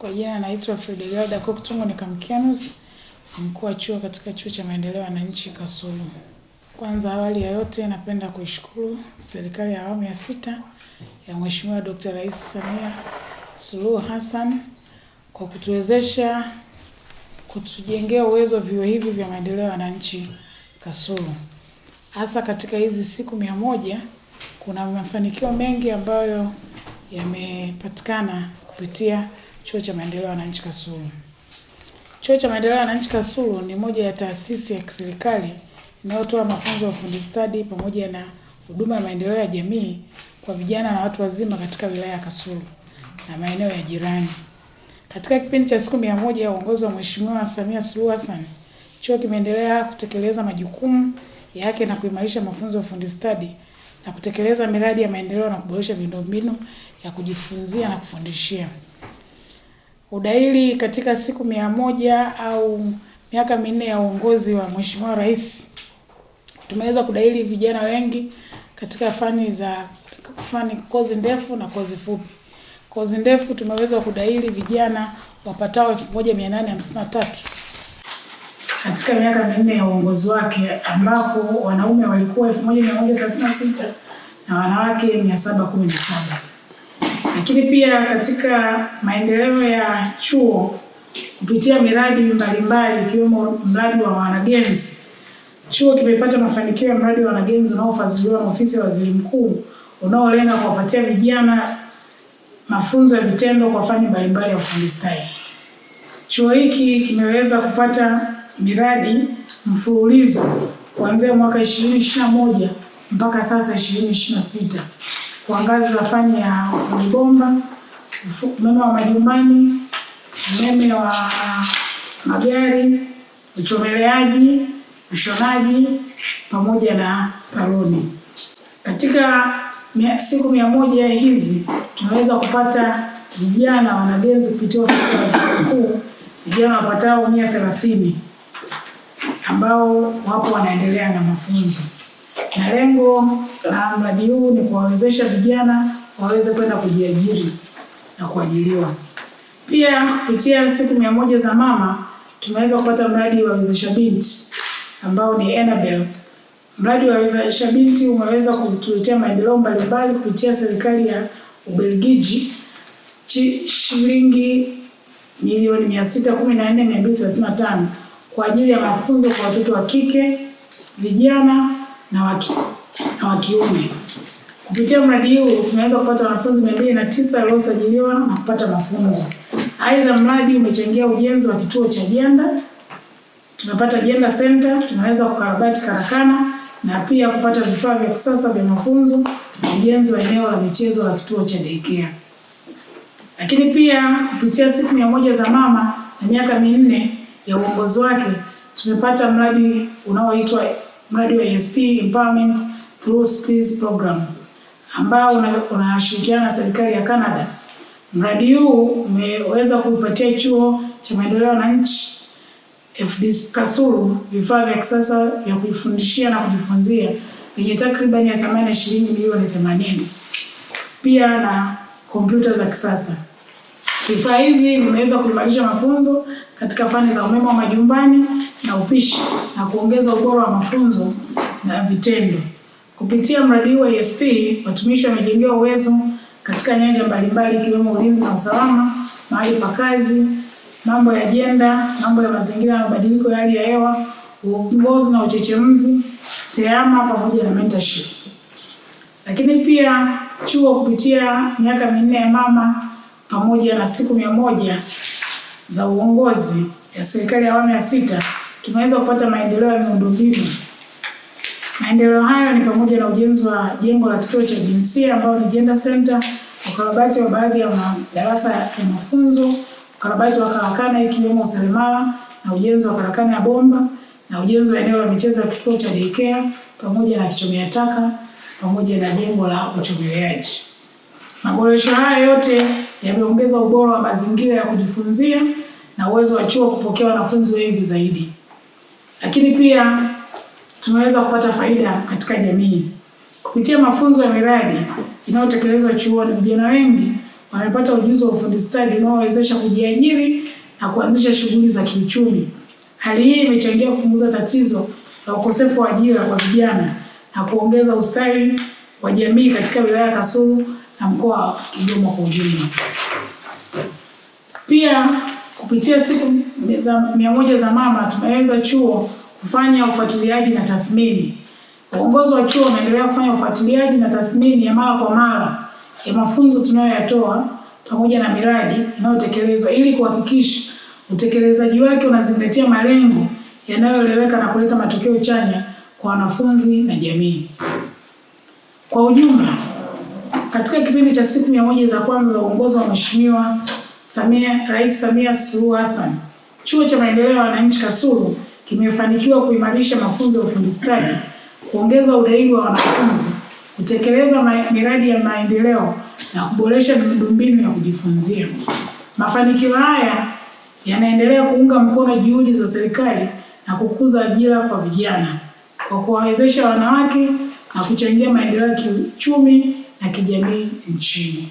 Kwa jina naitwa Fridegarda Koktungo Nikamkianus, mkuu wa chuo katika Chuo cha Maendeleo ya Wananchi Kasulu. Kwanza awali ya yote napenda kuishukuru serikali ya awamu ya 6 ya Mheshimiwa Dr. Rais Samia Suluhu Hassan kwa kutuwezesha kutujengea uwezo vyuo hivi vya maendeleo ya wananchi Kasulu. Hasa katika hizi siku 100 kuna mafanikio mengi ambayo yamepatikana kupitia Chuo cha Maendeleo ya Wananchi Kasulu. Chuo cha Maendeleo ya Wananchi Kasulu ni moja ya taasisi ya kiserikali inayotoa mafunzo ya ufundi stadi pamoja na huduma ya maendeleo ya jamii kwa vijana na watu wazima katika wilaya ya Kasulu na maeneo ya jirani. Katika kipindi cha siku 100 ya uongozi wa Mheshimiwa Samia Suluhu Hassan, chuo kimeendelea kutekeleza majukumu yake na kuimarisha mafunzo ya ufundi stadi na kutekeleza miradi ya maendeleo na kuboresha miundombinu ya kujifunzia na kufundishia. Udahili katika siku 100 au miaka 4 ya uongozi wa Mheshimiwa Rais, tumeweza kudahili vijana wengi katika kozi ndefu na kozi fupi. Kozi ndefu tumeweza kudahili vijana wapatao 1853 katika miaka 4 ya uongozi wake, ambapo wanaume walikuwa 1136 na wanawake 717. Lakini pia katika maendeleo ya chuo kupitia miradi mbalimbali ikiwemo mradi wa wanagenzi, chuo kimepata mafanikio ya mradi wa wanagenzi unaofadhiliwa na ofisi ya Waziri Mkuu unaolenga kuwapatia vijana mafunzo ya vitendo kwa fani mbalimbali ya ufundi stadi. Chuo hiki kimeweza kupata miradi mfululizo kuanzia mwaka 2021 mpaka sasa 2026 kwa ngazi za fani ya ufundi bomba, umeme wa majumbani, umeme wa magari, uchomeleaji, ushonaji pamoja na saloni. Katika siku 100 hizi tunaweza kupata vijana wanagenzi kupitia ofisi ya Waziri Mkuu, vijana wapatao 130 ambao wapo wanaendelea na mafunzo. Na lengo la mradi huu ni kuwawezesha vijana waweze kwenda kujiajiri na kuajiriwa. Pia kupitia siku 100 za mama tumeweza kupata mradi wa Wezesha Binti ambao ni Enabel. Mradi wa Wezesha Binti umeweza kutuletea maendeleo mbalimbali kupitia serikali ya Ubelgiji, shilingi milioni 614,235 kwa ajili ya mafunzo kwa watoto wa kike, vijana na wa kiume. Kupitia mradi huu tumeweza kupata wanafunzi 209 waliosajiliwa na kupata mafunzo. Aidha, mradi umechangia ujenzi wa kituo cha jenda. Tumepata Gender Center, tunaweza kukarabati karakana na pia kupata vifaa vya kisasa vya mafunzo na ujenzi wa eneo la michezo la kituo cha daycare. Lakini pia kupitia siku 100 za mama na miaka 4 ya uongozi wake tumepata mradi unaoitwa mradi wa ESP Empowerment Through Skills Program ambao unashirikiana na serikali ya Canada. Mradi huu umeweza kuipatia Chuo cha Maendeleo ya Wananchi FDC Kasulu vifaa vya kisasa vya kujifundishia na kujifunzia vyenye takribani ya thamani ya shilingi milioni 80, pia na kompyuta za kisasa. Vifaa hivi vimeweza kuimarisha mafunzo katika fani za umeme wa majumbani na upishi na kuongeza ubora wa mafunzo na vitendo. Kupitia mradi wa ESP, watumishi wamejengewa uwezo katika nyanja mbalimbali ikiwemo ulinzi na usalama, mahali pa kazi, mambo ya ajenda, mambo ya mazingira na mabadiliko ya hali ya hewa, uongozi na uchechemzi, tehama pamoja na mentorship. Lakini pia chuo kupitia miaka 4 ya mama pamoja na siku 100 za uongozi ya serikali ya awamu ya 6 tumeweza kupata maendeleo ya miundombinu. Maendeleo hayo ni pamoja na ujenzi wa jengo la kituo cha jinsia ambao ni Gender Center, ukarabati wa baadhi ya madarasa ya mafunzo, ukarabati wa karakana ikiwemo useremala na ujenzi wa karakana ya bomba na ujenzi wa eneo la michezo ya kituo cha daycare pamoja na kichomea taka pamoja na jengo la uchomeleaji. Maboresho haya yote yameongeza ubora wa mazingira ya kujifunzia na uwezo wa chuo kupokea wanafunzi wengi zaidi. Lakini pia tumeweza kupata faida katika jamii. Kupitia mafunzo ya miradi inayotekelezwa chuoni, vijana wengi wamepata ujuzi wa ufundi stadi unaowezesha kujiajiri na kuanzisha shughuli za kiuchumi. Hali hii imechangia kupunguza tatizo la ukosefu wa ajira kwa vijana na kuongeza ustawi wa jamii katika wilaya ya Kasulu na mkoa wa Kigoma kwa ujumla. Pia kupitia siku 100 za mama tumeweza chuo kufanya ufuatiliaji na tathmini. Uongozi wa chuo unaendelea kufanya ufuatiliaji na tathmini ya mara kwa mara ya mafunzo tunayoyatoa pamoja na miradi inayotekelezwa ili kuhakikisha utekelezaji wake unazingatia malengo yanayoeleweka na kuleta matokeo chanya kwa wanafunzi na jamii. Kwa ujumla, katika kipindi cha siku 100 za kwanza za uongozi wa Mheshimiwa Rais Samia Suluhu Hassan, Chuo cha Maendeleo ya Wananchi Kasulu kimefanikiwa kuimarisha mafunzo ya ufundi stadi, kuongeza udahili wa wanafunzi, kutekeleza miradi ya maendeleo na kuboresha miundombinu ya kujifunzia. Mafanikio haya yanaendelea kuunga mkono juhudi za serikali na kukuza ajira kwa vijana kwa kuwawezesha wanawake na kuchangia maendeleo ya kiuchumi na kijamii nchini.